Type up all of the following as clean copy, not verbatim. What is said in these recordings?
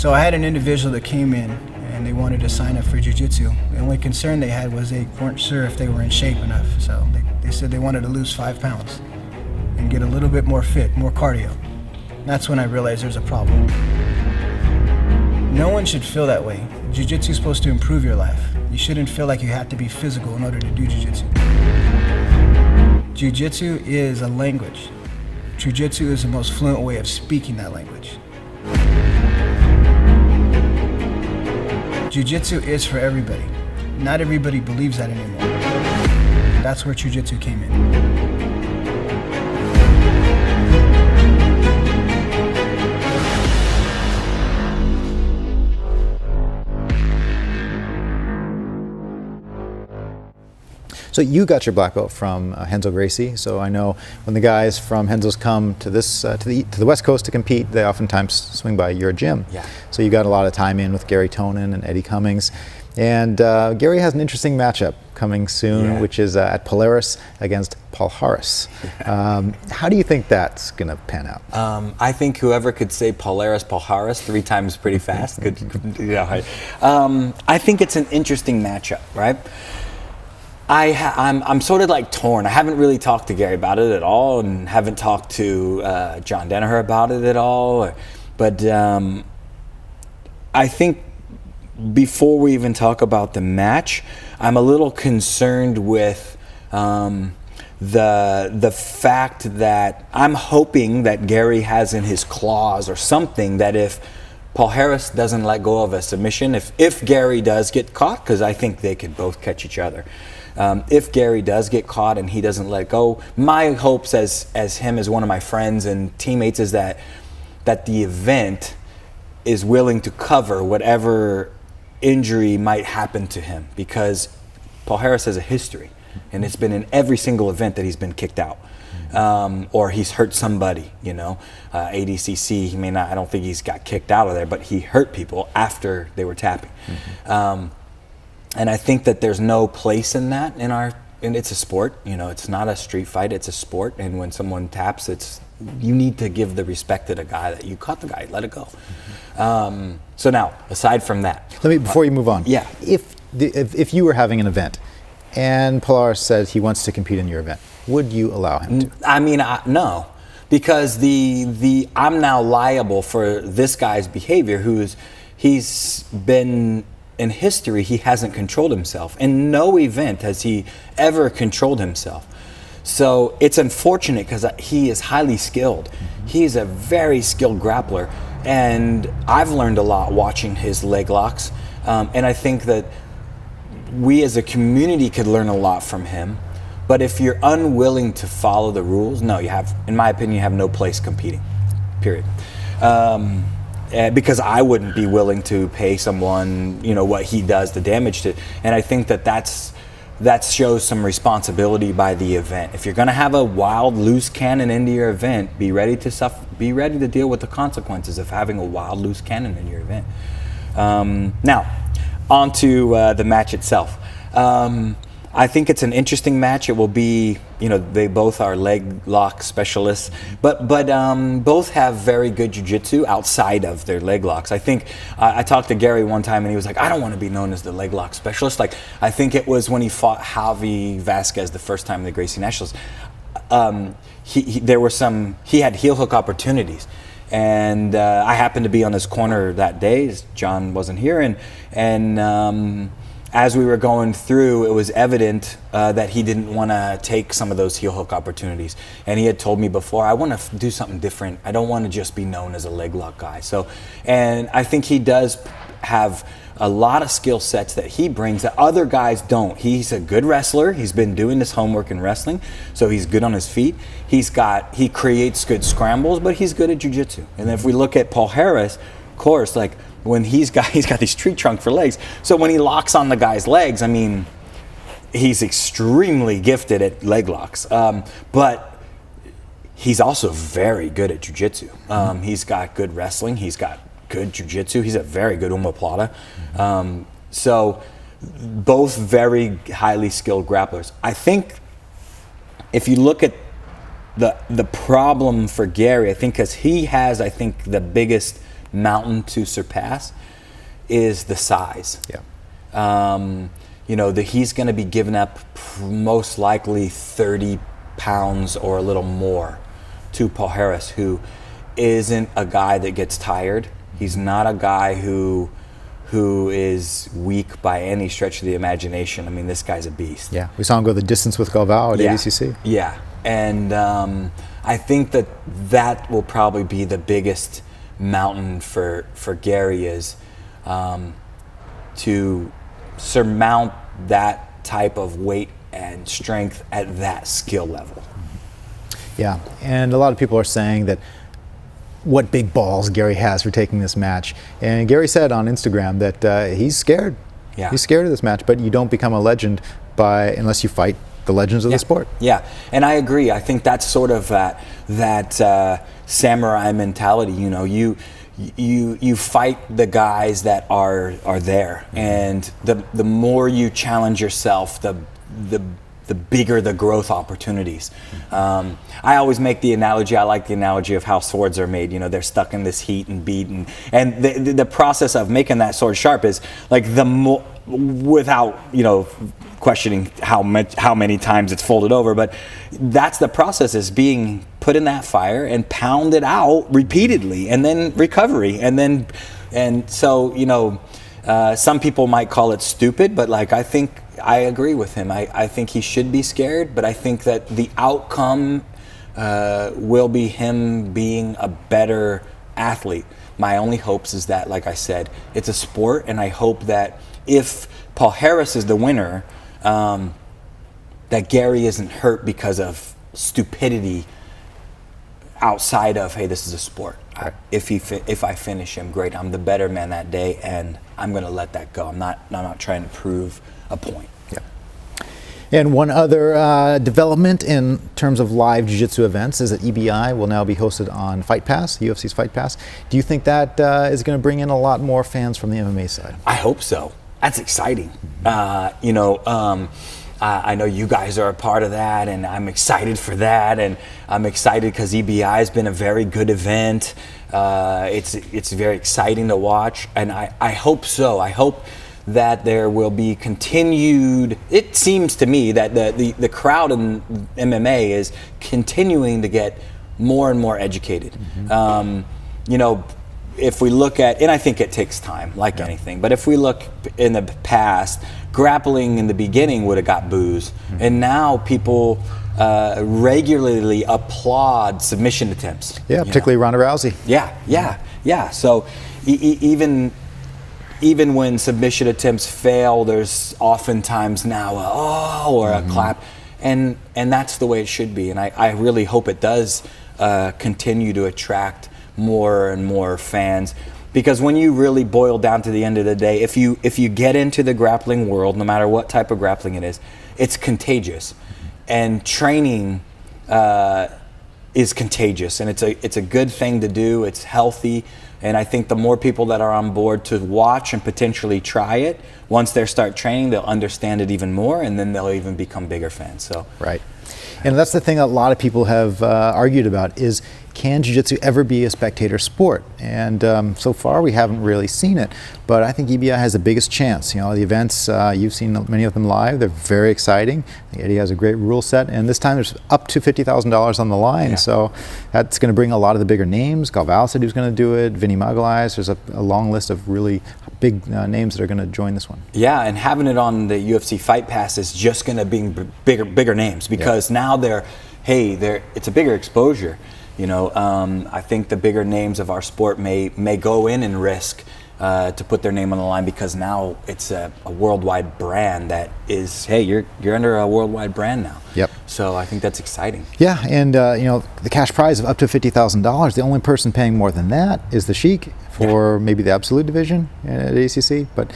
So I had an individual that came in and they wanted to sign up for jiu-jitsu. The only concern they had was they weren't sure if they were in shape enough. So they said they wanted to lose 5 pounds and get a little bit more fit, more cardio. That's when I realized there's a problem. No one should feel that way. Jiu-jitsu is supposed to improve your life. You shouldn't feel like you have to be physical in order to do jiu-jitsu. Jiu-jitsu is a language. Jiu-jitsu is the most fluent way of speaking that language. Jiu-jitsu is for everybody. Not everybody believes that anymore. That's where jiu-jitsu came in. So you got your black belt from Renzo Gracie. So I know when the guys from Renzo's come to this to the West Coast to compete, they oftentimes swing by your gym. Yeah. So you got a lot of time in with Garry Tonon and Eddie Cummings. And Garry has an interesting matchup coming soon, which is at Polaris against Palhares. How do you think that's going to pan out? I think whoever could say Polaris, Palhares 3 times pretty fast. I think it's an interesting matchup, right? I'm sort of like torn. I haven't really talked to Garry about it at all, and haven't talked to John Danaher about it at all. But I think before we even talk about the match, I'm a little concerned with the fact that I'm hoping that Garry has in his claws or something that if Palhares doesn't let go of a submission, if Garry does get caught, because I think they could both catch each other. If Garry does get caught and he doesn't let go, my hopes as him as one of my friends and teammates is that the event is willing to cover whatever injury might happen to him, because Palhares has a history, and it's been in every single event that he's been kicked out. Or he's hurt somebody, you know. ADCC, he may not, I don't think he's got kicked out of there, but he hurt people after they were tapping. And I think that there's no place in that and it's a sport, you know, it's not a street fight, it's a sport. And when someone taps, you need to give the respect to the guy that you caught the guy, let it go. So now, aside from that. Before you move on. Yeah. If you were having an event and Polaris says he wants to compete in your event, would you allow him to? I mean, no, because I'm now liable for this guy's behavior. He's been in history, he hasn't controlled himself. In no event has he ever controlled himself. So it's unfortunate because he is highly skilled. He's a very skilled grappler, and I've learned a lot watching his leg locks. And I think that we as a community could learn a lot from him. But if you're unwilling to follow the rules, no, in my opinion, you have no place competing, period. Because I wouldn't be willing to pay someone, you know, what he does, the damage to, and I think that shows some responsibility by the event. If you're going to have a wild, loose cannon into your event, be ready to deal with the consequences of having a wild, loose cannon in your event. Now, on to the match itself. I think it's an interesting match. It will be, you know, they both are leg lock specialists, but both have very good jiu-jitsu outside of their leg locks. I think I talked to Garry one time and he was like, I don't want to be known as the leg lock specialist. Like, I think it was when he fought Javi Vasquez the first time in the Gracie Nationals. He had heel hook opportunities. And I happened to be on his corner that day. John wasn't here, and as we were going through, it was evident that he didn't want to take some of those heel hook opportunities. And he had told me before, I want to do something different. I don't want to just be known as a leg lock guy. So, and I think he does have a lot of skill sets that he brings that other guys don't. He's a good wrestler. He's been doing his homework in wrestling, so he's good on his feet. He creates good scrambles, but he's good at jiu-jitsu. And if we look at Palhares, of course, like, when he's got these tree trunk for legs. So when he locks on the guy's legs, I mean, he's extremely gifted at leg locks. But he's also very good at jiu-jitsu. He's got good wrestling. He's got good jiu-jitsu. He's a very good omoplata. So both very highly skilled grapplers. I think if you look at the problem for Garry, I think because he has, the biggest mountain to surpass is the size. Yeah. You know, he's going to be giving up most likely 30 pounds or a little more to Palhares, who isn't a guy that gets tired. He's not a guy who is weak by any stretch of the imagination. I mean, this guy's a beast. Yeah, we saw him go the distance with Galvao at ADCC. Yeah, and I think that will probably be the biggest mountain for Garry, is to surmount that type of weight and strength at that skill level. Yeah, and a lot of people are saying that what big balls Garry has for taking this match. And Garry said on Instagram that he's scared. Yeah. He's scared of this match, but you don't become a legend unless you fight the legends of the sport. Yeah, and I agree. I think that's sort of that samurai mentality. You know, you fight the guys that are there, and the more you challenge yourself, the bigger the growth opportunities. I always make the analogy, I like the analogy of how swords are made. You know, they're stuck in this heat and beat, and the process of making that sword sharp is like the more, without, you know, questioning how many times it's folded over, but that's the process, is being put in that fire and pounded out repeatedly, and then recovery, and so, you know, some people might call it stupid, but like, I agree with him. I think he should be scared, but I think that the outcome will be him being a better athlete. My only hopes is that, like I said, it's a sport, and I hope that if Palhares is the winner, that Garry isn't hurt because of stupidity outside of, hey, this is a sport. Right. If I finish him, great. I'm the better man that day, and I'm going to let that go. I'm not trying to prove a point. Yeah. And one other development in terms of live jiu-jitsu events is that EBI will now be hosted on Fight Pass, UFC's Fight Pass. Do you think that is going to bring in a lot more fans from the MMA side? I hope so. That's exciting. You know, I know you guys are a part of that, and I'm excited for that, and I'm excited because EBI has been a very good event. It's very exciting to watch, and I hope so. I hope that there will be continued. It seems to me that the crowd in MMA is continuing to get more and more educated. You know, if we look at, and I think it takes time, like anything, but if we look in the past, grappling in the beginning would have got boos, and now people regularly applaud submission attempts. Yeah, particularly Ronda Rousey. Yeah. So even when submission attempts fail, there's oftentimes now a oh or a clap, and that's the way it should be. And I really hope it does continue to attract more and more fans, because when you really boil down to the end of the day, if you get into the grappling world, no matter what type of grappling it is, it's contagious, and training is contagious, and it's a good thing to do. It's healthy, and I think the more people that are on board to watch and potentially try it, once they start training, they'll understand it even more, and then they'll even become bigger fans. So right. And that's the thing that a lot of people have argued about is, can jiu-jitsu ever be a spectator sport? And so far we haven't really seen it, but I think EBI has the biggest chance. You know, the events, you've seen many of them live, they're very exciting. I think Eddie has a great rule set, and this time there's up to $50,000 on the line, so that's going to bring a lot of the bigger names. Galvao said he was going to do it, Vinny Magalhães, there's a long list of really big names that are going to join this one. Yeah, and having it on the UFC Fight Pass is just going to bring bigger names, because now it's a bigger exposure. You know, I think the bigger names of our sport may go in and risk to put their name on the line, because now it's a worldwide brand that is, hey, you're under a worldwide brand now. Yep. So I think that's exciting. Yeah, and you know, the cash prize of up to $50,000, the only person paying more than that is the Sheik for maybe the absolute division at ACC, but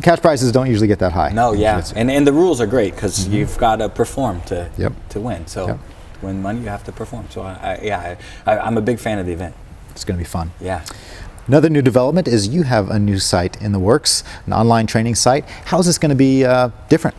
cash prizes don't usually get that high. No, and the rules are great, because you've got to perform to win. So. Yep. To win money, you have to perform. So I'm a big fan of the event. It's going to be fun. Yeah. Another new development is you have a new site in the works, an online training site. How is this going to be different?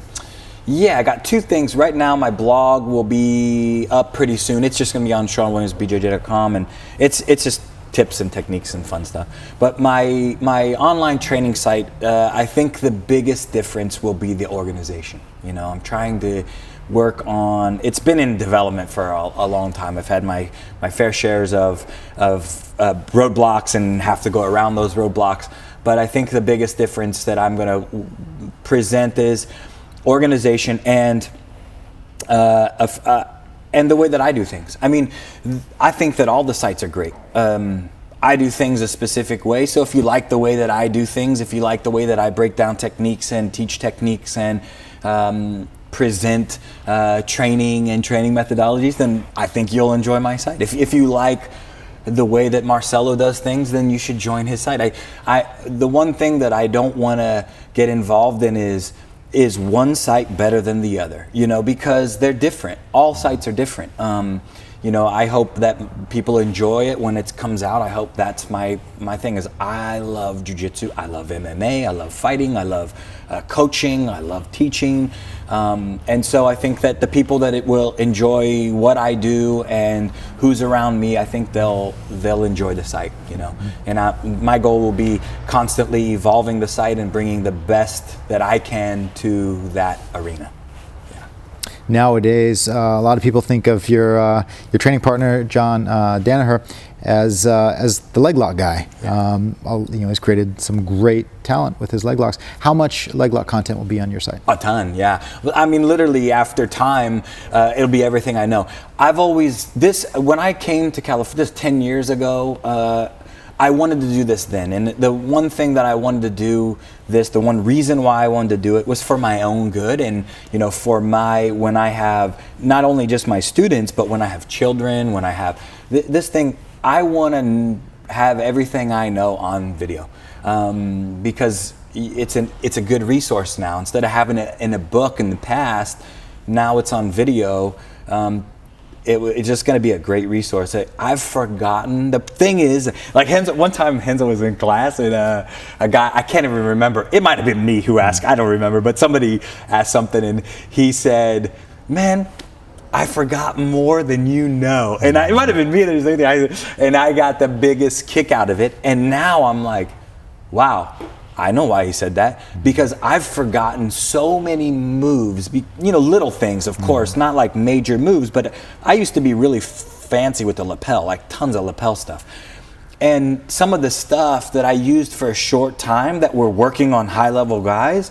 Yeah, I got two things. Right now, my blog will be up pretty soon. It's just going to be on ShawnWilliamsBudoVideos.com, and it's just tips and techniques and fun stuff. But my online training site, I think the biggest difference will be the organization. You know, I'm trying to work on, it's been in development for a long time. I've had my fair shares of roadblocks and have to go around those roadblocks. But I think the biggest difference that I'm going to present is organization and the way that I do things. I mean, I think that all the sites are great. I do things a specific way. So if you like the way that I do things, if you like the way that I break down techniques and teach techniques and present training and training methodologies, then I think you'll enjoy my site. If you like the way that Marcelo does things, then you should join his site. The one thing that I don't want to get involved in is one site better than the other, you know, because they're different. All sites are different. You know, I hope that people enjoy it when it comes out. I hope that's my thing is I love jiu-jitsu, I love MMA, I love fighting, I love coaching, I love teaching. And so I think that the people that it will enjoy what I do and who's around me, I think they'll enjoy the site, you know. And my goal will be constantly evolving the site and bringing the best that I can to that arena. Nowadays, a lot of people think of your training partner, John Danaher, as the leg lock guy. Yeah. You know, he's created some great talent with his leg locks. How much leg lock content will be on your site? A ton, yeah. I mean, literally after time, it'll be everything I know. When I came to California, this 10 years ago, I wanted to do this then, and the one thing that I wanted to do the one reason why I wanted to do it was for my own good, and you know, when I have not only just my students, but when I have children, when I have this thing, I want to have everything I know on video, because it's a good resource now. Instead of having it in a book in the past, now it's on video. It's just going to be a great resource. I've forgotten. The thing is, like one time Henzo was in class and a guy, I can't even remember, it might have been me who asked, I don't remember, but somebody asked something and he said, man, I forgot more than you know. And it might have been me that was saying, and I got the biggest kick out of it. And now I'm like, wow, I know why he said that, because I've forgotten so many moves, you know, little things, of course, not like major moves, but I used to be really fancy with the lapel, like tons of lapel stuff. And some of the stuff that I used for a short time that were working on high level guys,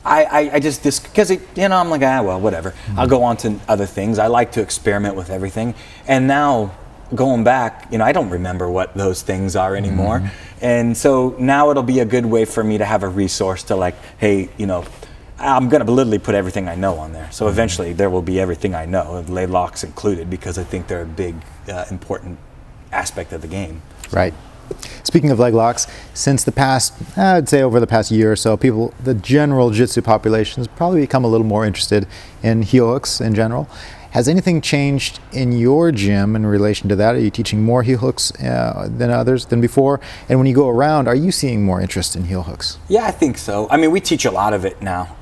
I just, because you know, I'm like, well, whatever. I'll go on to other things. I like to experiment with everything. And now going back, you know, I don't remember what those things are anymore. And so now it'll be a good way for me to have a resource to like, hey, you know, I'm going to literally put everything I know on there. So eventually there will be everything I know, leg locks included, because I think they're a big, important aspect of the game. Right. Speaking of leg locks, since the past, I'd say over the past year or so, the general jiu-jitsu population has probably become a little more interested in heel hooks in general. Has anything changed in your gym in relation to that? Are you teaching more heel hooks than before? And when you go around, are you seeing more interest in heel hooks? Yeah, I think so. I mean, we teach a lot of it now.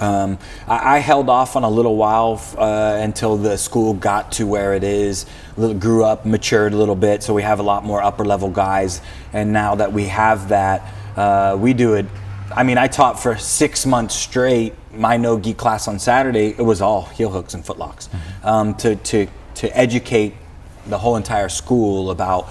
I held off on a little while until the school got to where it is, grew up, matured a little bit, so we have a lot more upper level guys. And now that we have that, we do it. I mean, I taught for 6 months straight. My no-gi class on Saturday, it was all heel hooks and footlocks, to educate the whole entire school about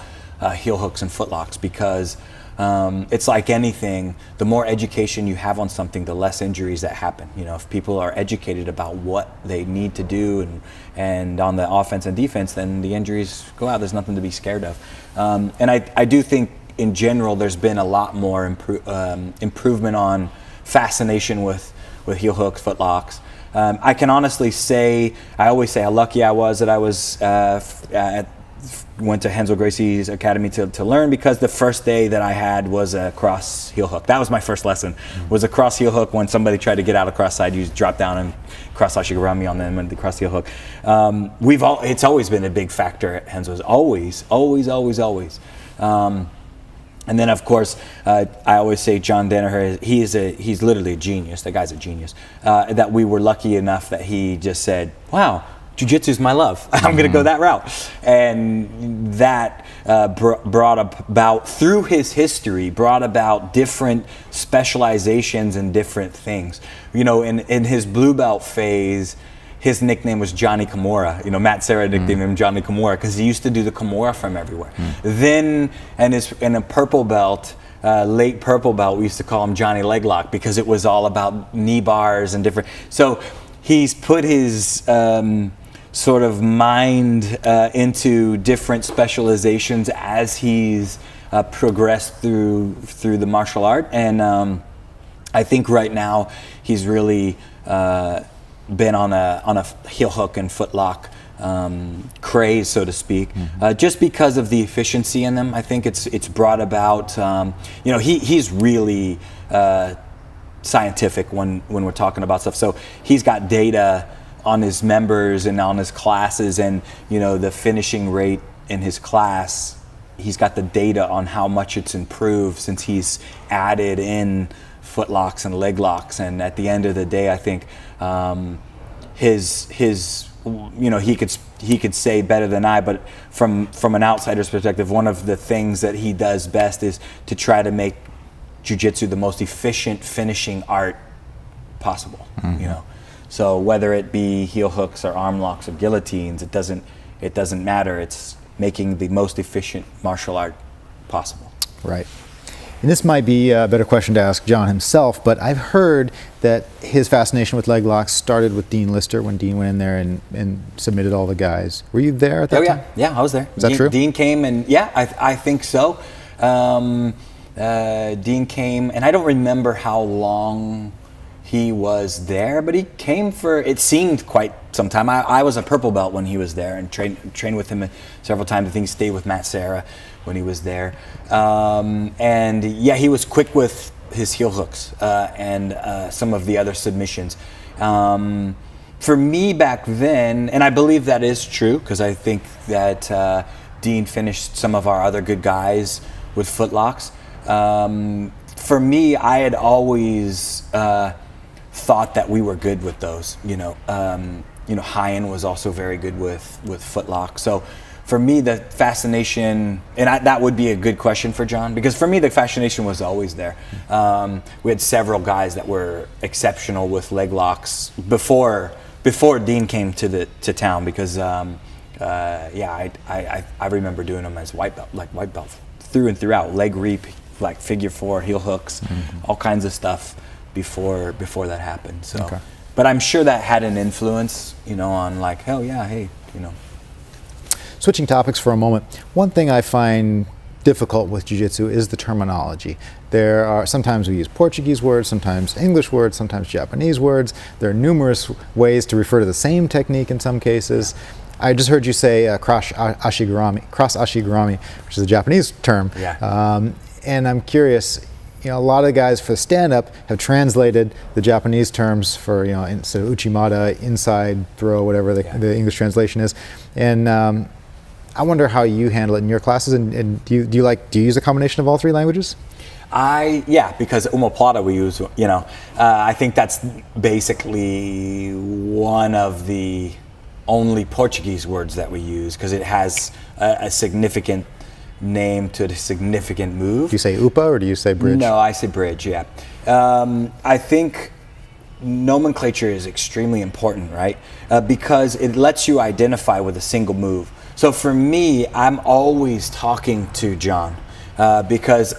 heel hooks and footlocks, because it's like anything, the more education you have on something, the less injuries that happen. You know, if people are educated about what they need to do and on the offense and defense, then the injuries go out. There's nothing to be scared of. And I do think in general there's been a lot more improvement on fascination with heel hooks, footlocks. I can honestly say, I always say how lucky I was that I went to Renzo Gracie's academy to learn, because the first day that I had was a cross heel hook. That was my first lesson, was a cross heel hook. When somebody tried to get out of cross side, you drop down and cross shigurami on them and the cross heel hook. It's always been a big factor at Renzo's, always. And then, of course, I always say John Danaher, he's literally a genius. That guy's a genius. That we were lucky enough that he just said, wow, jiu-jitsu is my love. I'm going to go that route. And that brought about, through his history, brought about different specializations and different things. You know, in his blue belt phase, his nickname was Johnny Kimura. You know, Matt Serra nicknamed him Johnny Kimura because he used to do the Kimura from everywhere. Then, in a purple belt, late purple belt, we used to call him Johnny Leglock because it was all about knee bars and different. So he's put his sort of mind into different specializations as he's progressed through the martial art, and I think right now he's really been on a heel hook and footlock craze, so to speak, just because of the efficiency in them. I think it's brought about. You know, he's really scientific when we're talking about stuff. So he's got data on his members and on his classes, and you know, the finishing rate in his class, he's got the data on how much it's improved since he's added in footlocks and leg locks. And at the end of the day, I think his you know, he could say better than I, but from an outsider's perspective, one of the things that he does best is to try to make jiu-jitsu the most efficient finishing art possible. You know, so whether it be heel hooks or arm locks or guillotines, it doesn't matter. It's making the most efficient martial art possible. Right. And this might be a better question to ask John himself, but I've heard that his fascination with leg locks started with Dean Lister when Dean went in there and submitted all the guys. Were you there at that time? Yeah, I was there. Is that true? Dean came, and yeah, I think so. Dean came, and I don't remember how long he was there, but he came for, it seemed, quite some time. I was a purple belt when he was there and trained with him several times. I think he stayed with Matt Serra when he was there. And yeah, he was quick with his heel hooks and some of the other submissions. For me back then, and I believe that is true, because I think that Dean finished some of our other good guys with footlocks. For me, I had always thought that we were good with those. You know, Hyen was also very good with footlock. So for me, the fascination, and that would be a good question for John, because for me, the fascination was always there. We had several guys that were exceptional with leg locks before Dean came to town, because I remember doing them as white belt through and throughout, leg reap, like figure four, heel hooks, all kinds of stuff before that happened. So, okay. But I'm sure that had an influence, you know, on like, hell yeah, hey, you know. Switching topics for a moment, one thing I find difficult with jiu-jitsu is the terminology. There are, sometimes we use Portuguese words, sometimes English words, sometimes Japanese words. There are numerous ways to refer to the same technique in some cases. I just heard you say cross ashigurami, which is a Japanese term. Yeah. And I'm curious, you know, a lot of guys for stand-up have translated the Japanese terms for, you know, instead of uchimata, inside throw, whatever the English translation is. And I wonder how you handle it in your classes, and do you use a combination of all three languages? Because omoplata we use, you know, I think that's basically one of the only Portuguese words that we use, because it has a significant name to a significant move. Do you say upa or do you say bridge? No, I say bridge, yeah. I think nomenclature is extremely important, right? Because it lets you identify with a single move. So for me, I'm always talking to John because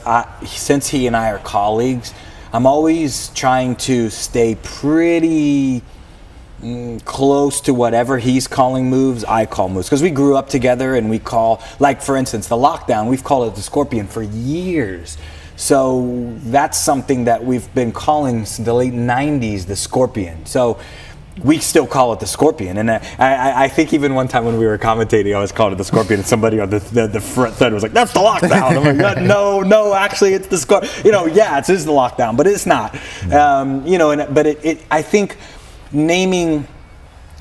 since he and I are colleagues, I'm always trying to stay pretty close to whatever he's calling moves, I call moves. Because we grew up together and we call, like for instance, the lockdown, we've called it the scorpion for years. So that's something that we've been calling since the late 90s, the scorpion. So we still call it the scorpion. And I think even one time when we were commentating, I was calling it the scorpion, and somebody on the front side was like, that's the lockdown. I'm like, no, actually it's the scorpion. You know, yeah, it is the lockdown, but it's not. You know, I think naming,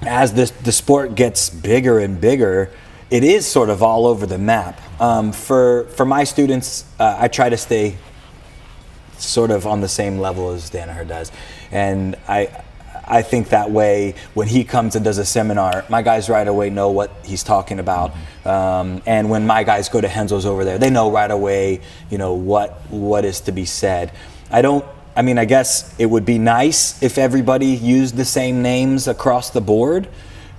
as the sport gets bigger and bigger, it is sort of all over the map. For my students, I try to stay sort of on the same level as Danaher does, and I think that way when he comes and does a seminar, my guys right away know what he's talking about. And when my guys go to Renzo's over there, they know right away, you know, what is to be said. I mean, I guess it would be nice if everybody used the same names across the board,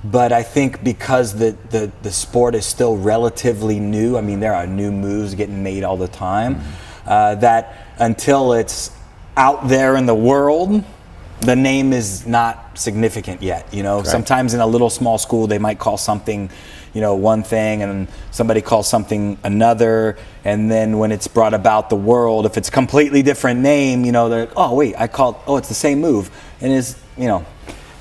but I think because the sport is still relatively new, I mean, there are new moves getting made all the time, that until it's out there in the world, the name is not significant yet, you know. Right. Sometimes in a little small school, they might call something, you know, one thing, and somebody calls something another, and then when it's brought about the world, if it's a completely different name, you know, they're like, oh wait, it's the same move, and is, you know,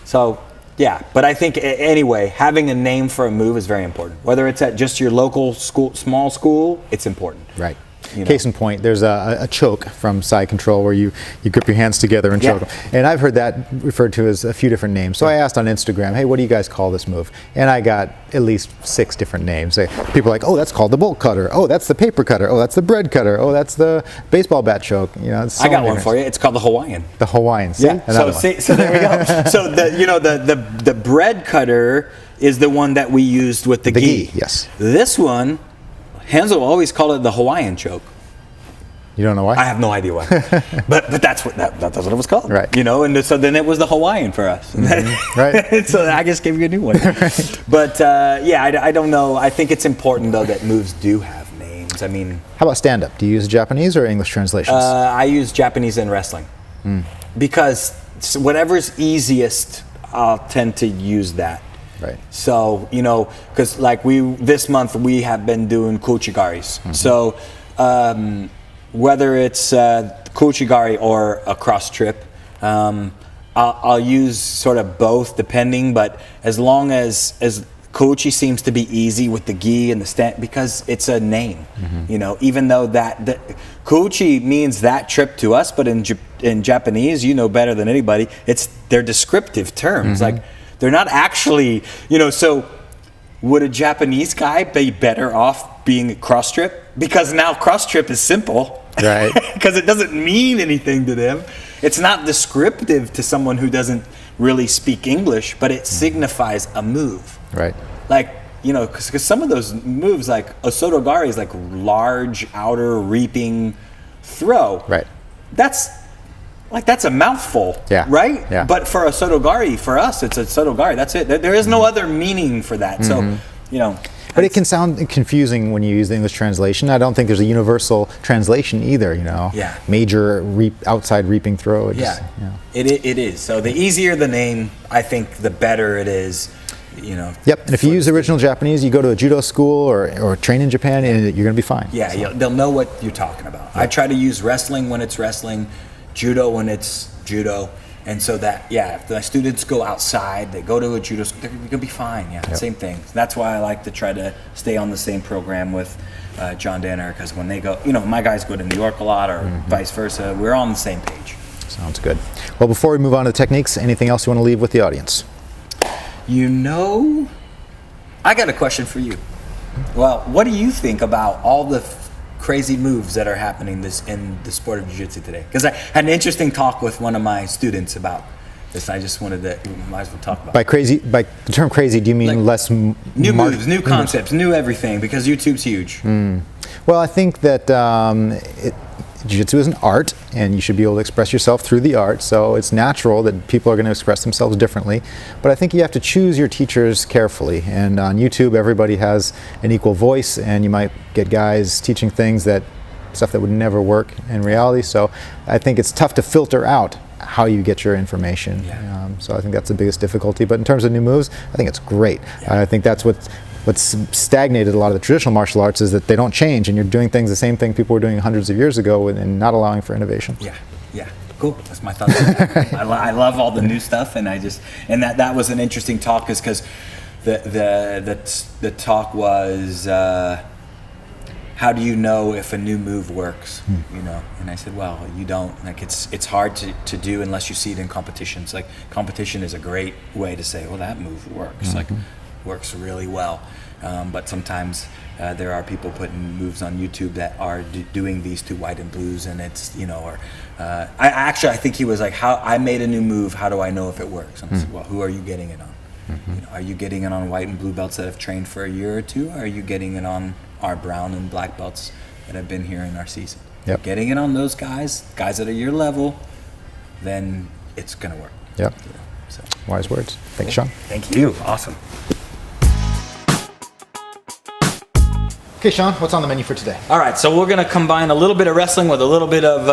so yeah. But I think anyway, having a name for a move is very important. Whether it's at just your local school, small school, it's important. Right. You know. Case in point, there's a choke from side control where you grip your hands together and choke. And I've heard that referred to as a few different names. So I asked on Instagram, hey, what do you guys call this move? And I got at least 6 different names. People are like, oh, that's called the bolt cutter. Oh, that's the paper cutter. Oh, that's the bread cutter. Oh, that's the baseball bat choke. You know, I got one for you. It's called the Hawaiian. The Hawaiian. See? Yeah. So there we go. So the bread cutter is the one that we used with the gi. Yes. This one, Renzo always called it the Hawaiian choke. You don't know why? I have no idea why. but that's what it was called. Right. You know, and so then it was the Hawaiian for us. Mm-hmm. Right. So I just gave you a new one. Right. But yeah, I don't know. I think it's important though that moves do have names. I mean, how about stand-up? Do you use Japanese or English translations? I use Japanese in wrestling because whatever's easiest, I'll tend to use that. Right. So, you know, because like this month we have been doing kuchigaris. So whether it's kuchigari or a cross trip, I'll use sort of both depending, but as long as kuchi seems to be easy with the gi and the stand, because it's a name, you know, even though that kuchi means that trip to us, but in Japanese, you know better than anybody, they're descriptive terms. Like, they're not actually, you know, so would a Japanese guy be better off being a cross trip? Because now cross trip is simple. Right. Because it doesn't mean anything to them. It's not descriptive to someone who doesn't really speak English, but it signifies a move. Right. Like, you know, because some of those moves, like Osotogari is like large outer reaping throw. Right. That's a mouthful, right? Yeah. But for a Sotogari, for us, it's a Sotogari. That's it. There is no other meaning for that. So, you know. But it can sound confusing when you use the English translation. I don't think there's a universal translation either, you know. Yeah. Major outside reaping throw. It is. So the easier the name, I think, the better it is, you know. Yep. And if you use original Japanese, you go to a judo school or train in Japan, and you're going to be fine. Yeah, so. They'll know what you're talking about. Yep. I try to use wrestling when it's wrestling, judo when it's judo. And so that, if the students go outside, they go to a judo school, they're going to be fine. Same thing. That's why I like to try to stay on the same program with John Danner, because when they go, you know, my guys go to New York a lot or vice versa, we're on the same page. Sounds good. Well, before we move on to the techniques, anything else you want to leave with the audience? You know, I got a question for you. Well, what do you think about all the crazy moves that are happening in the sport of jiu-jitsu today? Because I had an interesting talk with one of my students about this. I just wanted to, might as well talk about it. By the term crazy, do you mean like less new moves, new concepts, new everything? Because YouTube's huge. Well, I think that jiu-jitsu is an art, and you should be able to express yourself through the art, so it's natural that people are going to express themselves differently. But I think you have to choose your teachers carefully, and on YouTube everybody has an equal voice, and you might get guys teaching stuff that would never work in reality, so I think it's tough to filter out how you get your information. So I think that's the biggest difficulty. But in terms of new moves, I think it's great. I think that's what's stagnated a lot of the traditional martial arts, is that they don't change, and you're doing things the same thing people were doing hundreds of years ago and not allowing for innovation. Yeah, cool. That's my thought. I love all the new stuff, and that was an interesting talk, because the talk was how do you know if a new move works? You know, and I said, well, you don't. Like, it's hard to do unless you see it in competitions. Like, competition is a great way to say, well, that move works. Like, works really well. But sometimes there are people putting moves on YouTube that are doing these two white and blues, and it's, you know, or I think he was like, "How I made a new move? How do I know if it works?" And I said, "Well, who are you getting it on? You know, are you getting it on white and blue belts that have trained for a year or two? Or are you getting it on our brown and black belts that have been here in our season? Yep. Getting it on those guys that are your level, then it's gonna work." Yep. You know, so. Wise words. Thank you, Shawn. Thank you. Awesome. Okay, Shawn, what's on the menu for today? All right, so we're gonna combine a little bit of wrestling with a little bit of,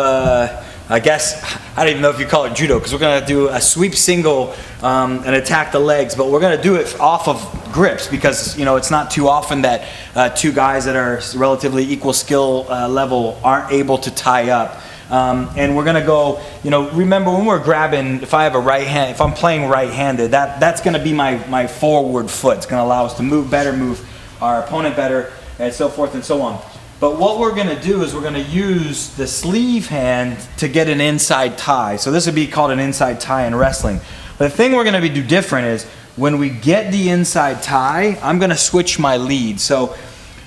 I guess, I don't even know if you call it judo, because we're gonna do a sweep single and attack the legs, but we're gonna do it off of grips, because, you know, it's not too often that two guys that are relatively equal skill level aren't able to tie up. And we're gonna go, you know, remember when we're grabbing, if I have a right hand, if I'm playing right-handed, that's gonna be my forward foot. It's gonna allow us to move better, move our opponent better, and so forth and so on. But what we're gonna do is we're gonna use the sleeve hand to get an inside tie. So this would be called an inside tie in wrestling. But the thing we're gonna do different is when we get the inside tie, I'm gonna switch my lead. So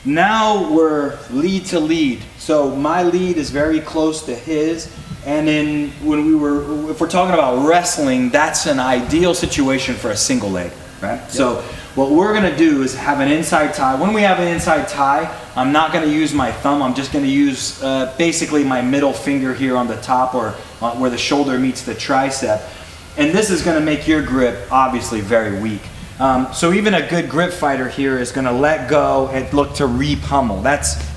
now we're lead to lead. So my lead is very close to his. And then if we're talking about wrestling, that's an ideal situation for a single leg, right? Yep. So what we're gonna do is have an inside tie. When we have an inside tie, I'm not gonna use my thumb. I'm just gonna use basically my middle finger here on the top, or where the shoulder meets the tricep. And this is gonna make your grip obviously very weak. So even a good grip fighter here is gonna let go and look to re-pummel.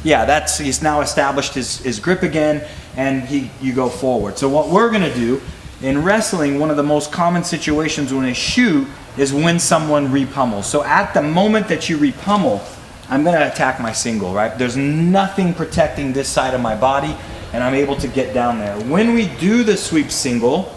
He's now established his grip again, and you go forward. So what we're gonna do in wrestling, one of the most common situations when I shoot is when someone re-pummels. So at the moment that you re-pummel, I'm gonna attack my single, right? There's nothing protecting this side of my body, and I'm able to get down there. When we do the sweep single,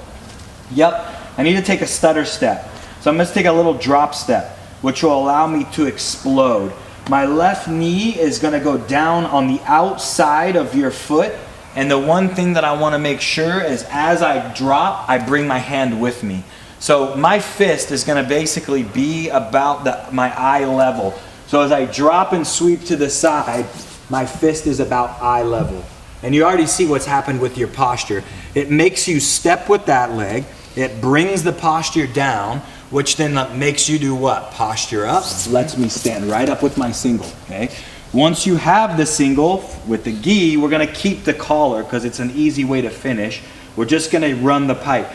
I need to take a stutter step. So I'm gonna take a little drop step, which will allow me to explode. My left knee is gonna go down on the outside of your foot, and the one thing that I wanna make sure is as I drop, I bring my hand with me. So my fist is gonna basically be about my eye level. So as I drop and sweep to the side, my fist is about eye level. And you already see what's happened with your posture. It makes you step with that leg, it brings the posture down, which then makes you do what? Posture up, lets me stand right up with my single, okay? Once you have the single with the gi, we're gonna keep the collar because it's an easy way to finish. We're just gonna run the pipe.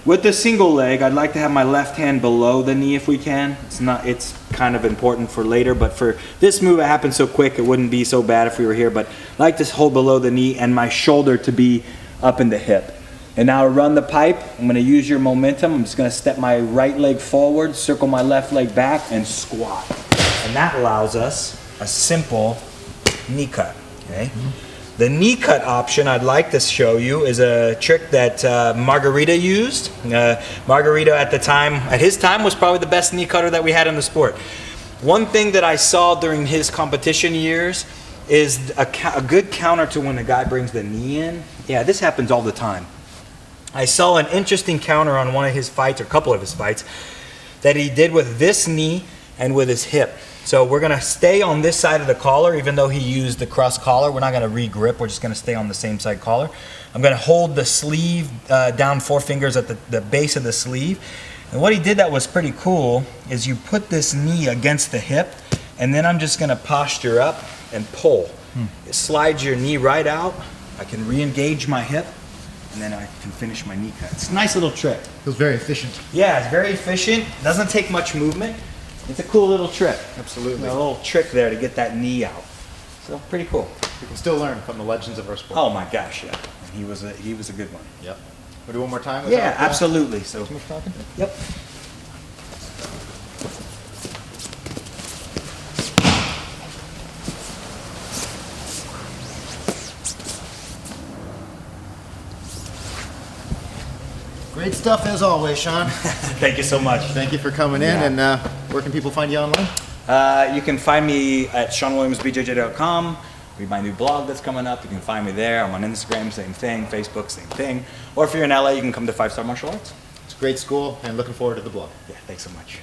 With the single leg, I'd like to have my left hand below the knee if we can. It's kind of important for later, but for this move, it happened so quick, it wouldn't be so bad if we were here, but I like to hold below the knee and my shoulder to be up in the hip. And now run the pipe. I'm gonna use your momentum. I'm just gonna step my right leg forward, circle my left leg back, and squat. And that allows us a simple knee cut, okay? The knee cut option I'd like to show you is a trick that Margarita used. Margarita at his time was probably the best knee cutter that we had in the sport. One thing that I saw during his competition years is a good counter to when a guy brings the knee in. Yeah, this happens all the time. I saw an interesting counter on one of his fights, or a couple of his fights, that he did with this knee and with his hip. So we're gonna stay on this side of the collar, even though he used the cross collar. We're not gonna re-grip, we're just gonna stay on the same side collar. I'm gonna hold the sleeve down 4 fingers at the base of the sleeve. And what he did that was pretty cool is you put this knee against the hip, and then I'm just gonna posture up and pull. It slides your knee right out. I can re-engage my hip, and then I can finish my knee cut. It's a nice little trick. Feels very efficient. Yeah, it's very efficient. Doesn't take much movement. It's a cool little trick. Absolutely. A little trick there to get that knee out. So pretty cool. We can still learn from the legends of our sport. Oh my gosh, yeah. He was a good one. Yep. We'll do one more time? Yeah, absolutely. So. Too much talking? Yep. Great stuff as always, Shawn. Thank you so much. Thank you for coming in, and where can people find you online? You can find me at ShawnWilliamsBudoVideos.com. Read my new blog that's coming up. You can find me there. I'm on Instagram, same thing. Facebook, same thing. Or if you're in LA, you can come to 5 Star Martial Arts. It's a great school, and looking forward to the blog. Yeah, thanks so much.